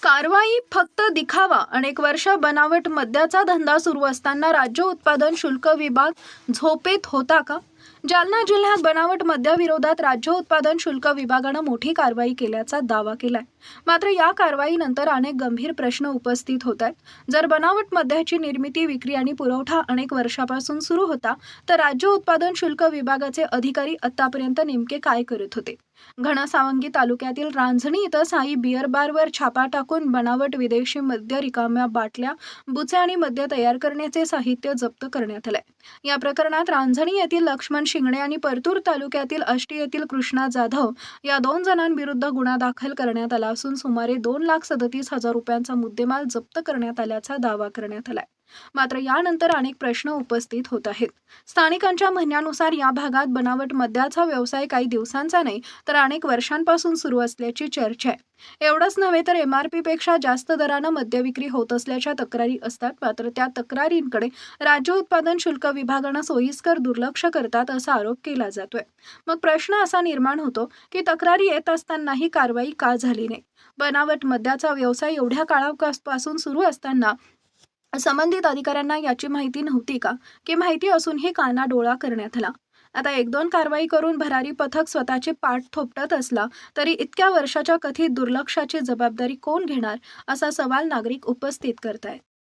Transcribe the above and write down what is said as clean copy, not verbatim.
कारवाई फक्त दिखावा. अनेक वर्ष बनावट मद्याचा धंदा सुरू असताना राज्य उत्पादन शुल्क विभाग झोपेत होता का? जालना जिल्ह्यात बनावट मद्याविरोधात राज्य उत्पादन शुल्क विभागानं मोठी कारवाई केल्याचा दावा केलाय. मात्र या कारवाईनंतर अनेक गंभीर प्रश्न उपस्थित होत आहेत. जर बनावट मद्याची निर्मिती, विक्री आणि पुरवठा अनेक वर्षापासून सुरू होता, तर राज्य उत्पादन शुल्क विभागाचे अधिकारी आतापर्यंत नेमके काय करत होते? घनसावंगी तालुक्यातील रांजणी इथं साई बिअर बारवर छापा टाकून बनावट विदेशी मद्य, रिकाम्या बाटल्या, बुचे आणि मद्य तयार करण्याचे साहित्य जप्त करण्यात आले. या प्रकरणात रांजणी येथील लक्ष्मण शिंगणे आणि परतूर तालुक्यातील आष्टी येथील कृष्णा जाधव या 2 जणांविरुद्ध गुन्हा दाखल करण्यात आला असून सुमारे 2,37,000 रुपयांचा मुद्देमाल जप्त करण्यात आल्याचा दावा करण्यात आलाय. मात्र यानंतर अनेक प्रश्न उपस्थित होत आहेत. स्थानिकांच्या म्हणण्यानुसार या भागात बनावट मद्याचा व्यवसाय काही दिवसांचा नाही, तर अनेक वर्षांपासून सुरू असल्याची चर्चा आहे. एवढंच नव्हे तर MRP पेक्षा जास्त दरानं मद्य विक्री होत असल्याच्या तक्रारी असतात. मात्र त्या तक्रारींकडे राज्य उत्पादन शुल्क विभागानं सोयीस्कर दुर्लक्ष करतात असा आरोप केला जातोय. मग प्रश्न असा निर्माण होतो की तक्रारी येत असतानाही कारवाई का झाली नाही? बनावट मद्याचा व्यवसाय एवढ्या काळापासून सुरू असताना संबंधित अधिकाऱ्यांना याची माहिती नव्हती का? की माहिती असूनही कानाडोळा करण्यात आला? आता 1-2 कारवाई करून भरारी पथक स्वतःची पाठ थोपटत असला तरी इतक्या वर्षाच्या कथित दुर्लक्षाची जबाबदारी कोण घेणार, असा सवाल नागरिक उपस्थित करतायत.